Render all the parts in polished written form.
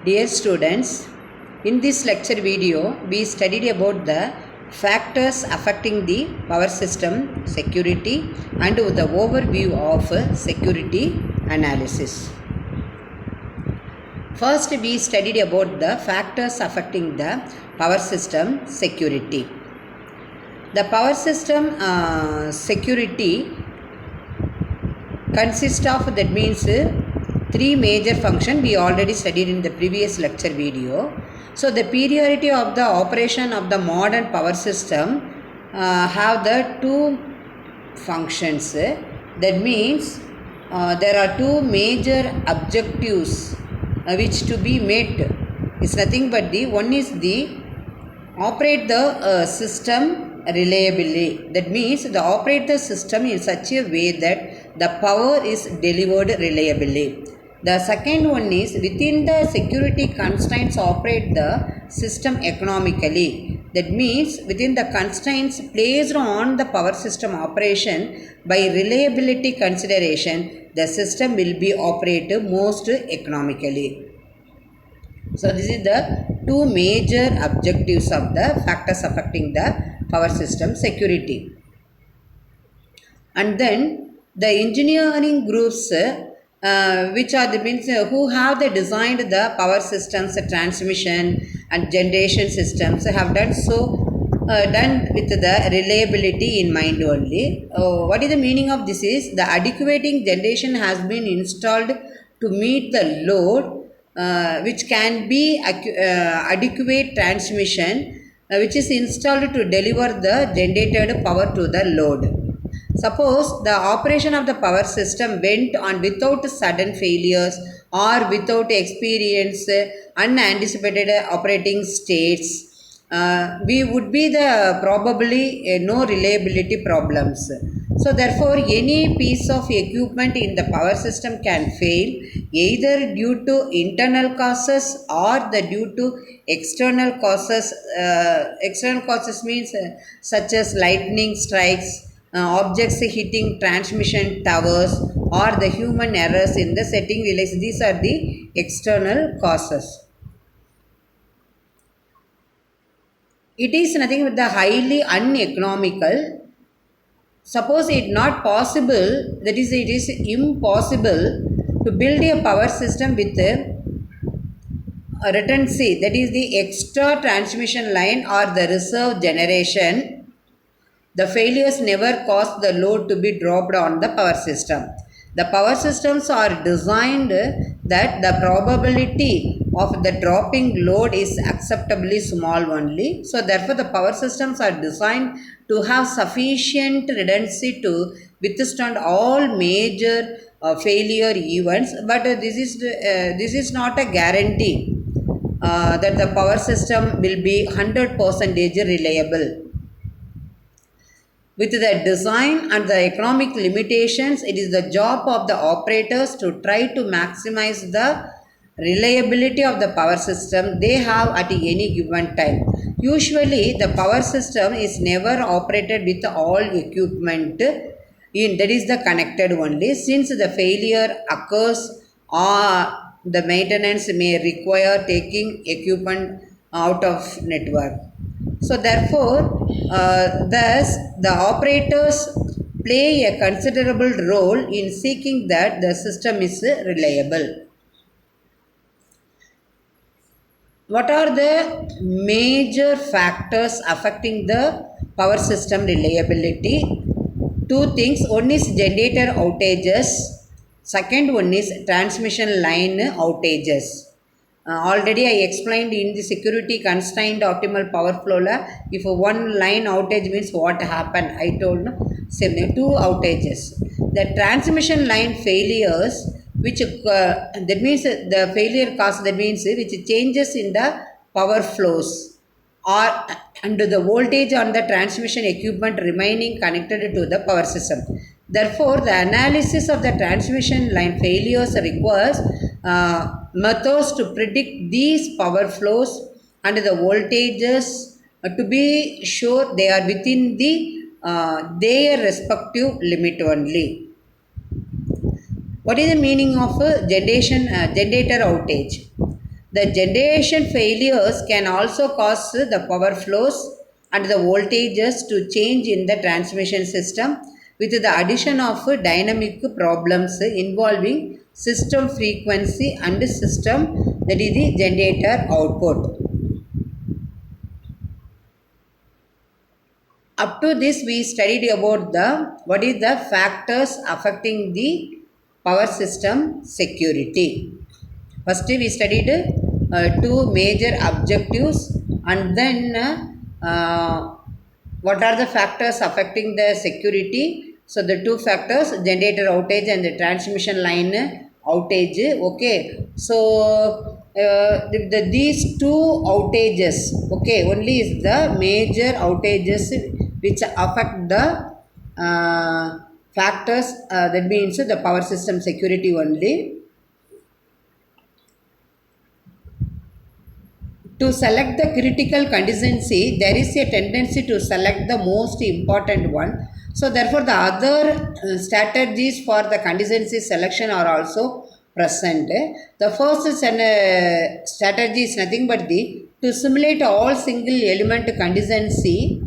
Dear students, in this lecture video, we studied about the factors affecting the power system security and the overview of security analysis. First, we studied about the factors affecting the power system security. The power system security consists of, that means, three major functions we already studied in the previous lecture video. So the periodicity of the operation of the modern power system have the two functions. That means there are two major objectives which to be met. It's nothing but the one is the operate the system reliably. That means the operate the system in such a way that the power is delivered reliably. The second one is within the security constraints operate the system economically. That means within the constraints placed on the power system operation by reliability consideration, the system will be operated most economically. So this is the two major objectives of the factors affecting the power system security. And then the engineering groups which are the means who have they designed the power systems, transmission and generation systems have done so done with the reliability in mind only. What is the meaning of this is the adequating generation has been installed to meet the load which can be adequate transmission which is installed to deliver the generated power to the load. Suppose the operation of the power system went on without sudden failures or without experience unanticipated operating states, we would be the probably no reliability problems. So therefore any piece of equipment in the power system can fail either due to internal causes or the due to external causes. External causes means such as lightning strikes, objects hitting transmission towers or the human errors in the setting relays. These are the external causes. It is nothing but the highly uneconomical. Suppose it not possible, that is it is impossible to build a power system with a retency, that is the extra transmission line or the reserve generation. The failures never cause the load to be dropped on the power system. The power systems are designed that the probability of the dropping load is acceptably small only. So therefore the power systems are designed to have sufficient redundancy to withstand all major failure events. But this is not a guarantee that the power system will be 100% reliable. With the design and the economic limitations, it is the job of the operators to try to maximize the reliability of the power system they have at any given time. Usually, the power system is never operated with all equipment in, that is the connected only, since the failure occurs or the maintenance may require taking equipment out of network. So therefore, thus the operators play a considerable role in seeking that the system is reliable. What are the major factors affecting the power system reliability? Two things. One is generator outages. Second one is transmission line outages. Already I explained in the security constrained optimal power flow la, if one line outage means what happened, I told no, same two outages. The transmission line failures which that means the failure cause, that means which changes in the power flows or under the voltage on the transmission equipment remaining connected to the power system. Therefore, the analysis of the transmission line failures requires methods to predict these power flows and the voltages to be sure they are within their respective limit only. What is the meaning of a generator outage? The generation failures can also cause the power flows and the voltages to change in the transmission system with the addition of dynamic problems involving system frequency and system, that is the generator output. Up to this we studied about the what is the factors affecting the power system security. First, we studied two major objectives, and then what are the factors affecting the security. So, the two factors, generator outage and the transmission line outage. Okay, so these two outages, okay, only is the major outages which affect the factors, that means the power system security only. To select the critical contingency, there is a tendency to select the most important one. So, therefore, the other strategies for the contingency selection are also present. The first strategy is nothing but to simulate all single element contingency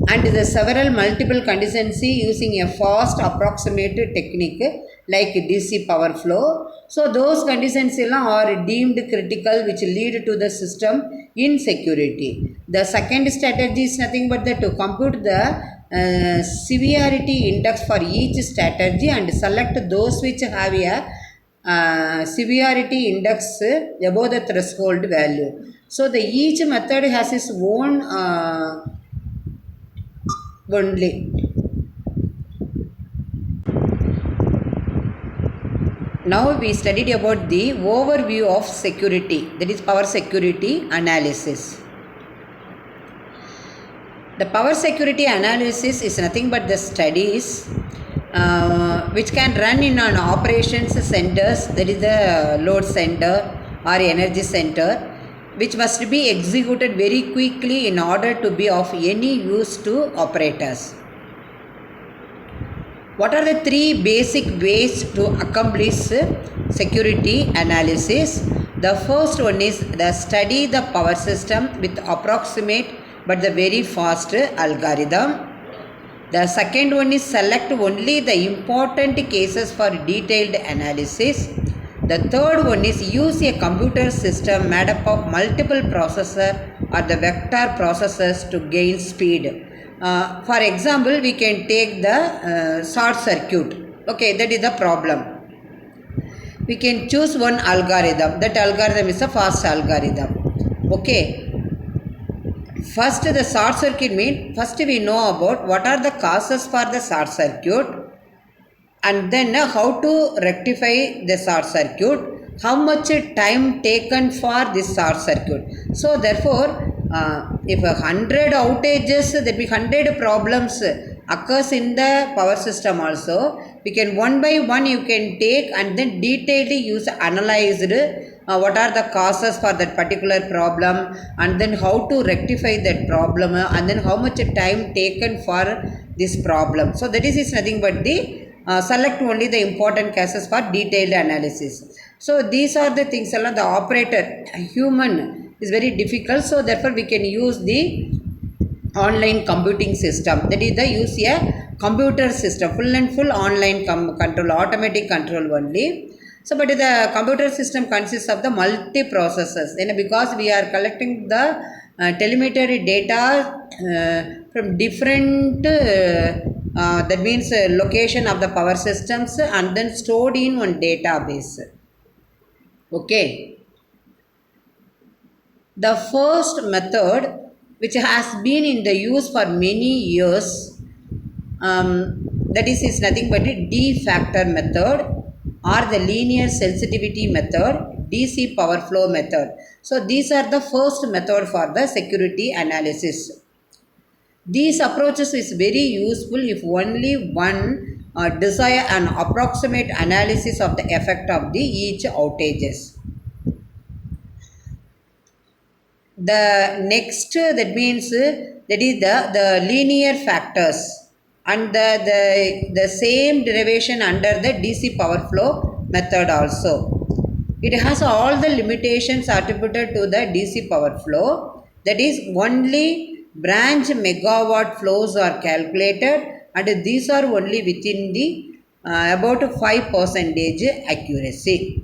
and the several multiple contingency using a fast approximate technique like DC power flow. So those contingencies are deemed critical which lead to the system insecurity. The second strategy is nothing but to compute the severity index for each strategy and select those which have a severity index above the threshold value. So the each method has its own only. Now we studied about the overview of security, that is power security analysis. The power security analysis is nothing but the studies which can run in an operations centers, that is the load center or energy center, which must be executed very quickly in order to be of any use to operators. What are the three basic ways to accomplish security analysis? The first one is the study the power system with approximate but the very fast algorithm. The second one is select only the important cases for detailed analysis. The third one is use a computer system made up of multiple processors or the vector processors to gain speed. For example, we can take the short circuit. Okay, that is the problem. We can choose one algorithm. That algorithm is a fast algorithm. Okay. First, the short circuit means first we know about what are the causes for the short circuit, and then how to rectify the short circuit, how much time taken for this short circuit. So therefore, if 100 outages, that means 100 problems occurs in the power system also, we can one by one you can take and then detailedly use analyzed what are the causes for that particular problem, and then how to rectify that problem, and then how much time taken for this problem. So that is nothing but the select only the important cases for detailed analysis. So these are the things, the operator, human is very difficult, so therefore we can use the online computing system, that is the use a computer system, full and full online control, automatic control only. So but the computer system consists of the multi-processors, and because we are collecting the telemetry data from different that means location of the power systems and then stored in one database. Okay. The first method which has been in the use for many years, that is nothing but a D-factor method or the linear sensitivity method, DC power flow method. So these are the first method for the security analysis. These approaches is very useful if only one desire an approximate analysis of the effect of the each outages. The next, that means that is the linear factors, and the same derivation under the DC power flow method also. It has all the limitations attributed to the DC power flow. That is, only branch megawatt flows are calculated, and these are only within the about 5% accuracy.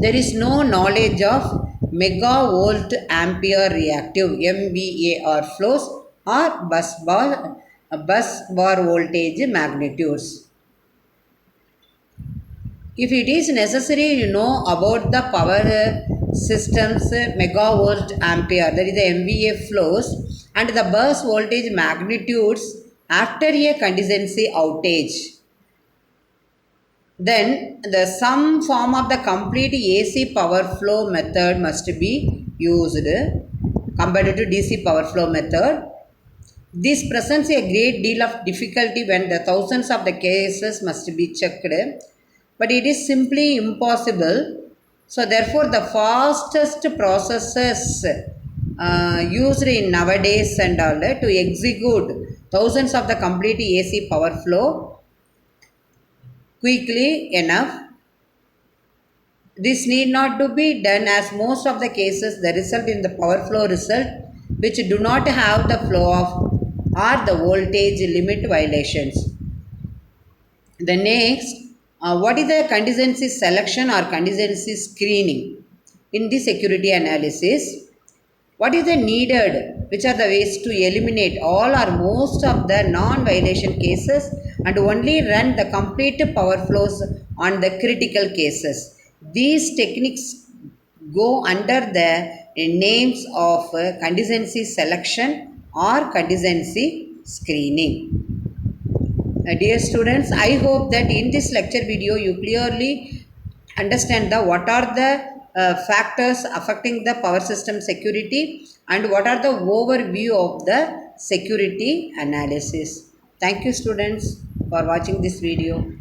There is no knowledge of megavolt ampere reactive MVAR flows or bus bar voltage magnitudes. If it is necessary, you know about the power systems megavolt ampere, that is the MVA flows, and the bus voltage magnitudes after a contingency outage, then the some form of the complete AC power flow method must be used compared to DC power flow method. This presents a great deal of difficulty when the thousands of the cases must be checked, but it is simply impossible. So therefore, the fastest processes used in nowadays and all to execute thousands of the complete AC power flow quickly enough. This need not to be done, as most of the cases the result in the power flow result which do not have the flow of or the voltage limit violations. The next, what is the contingency selection or contingency screening in the security analysis? What is the needed? Which are the ways to eliminate all or most of the non-violation cases and only run the complete power flows on the critical cases? These techniques go under the names of contingency selection or contingency screening. Dear students, I hope that in this lecture video you clearly understand the what are the factors affecting the power system security and what are the overview of the security analysis. Thank you students for watching this video.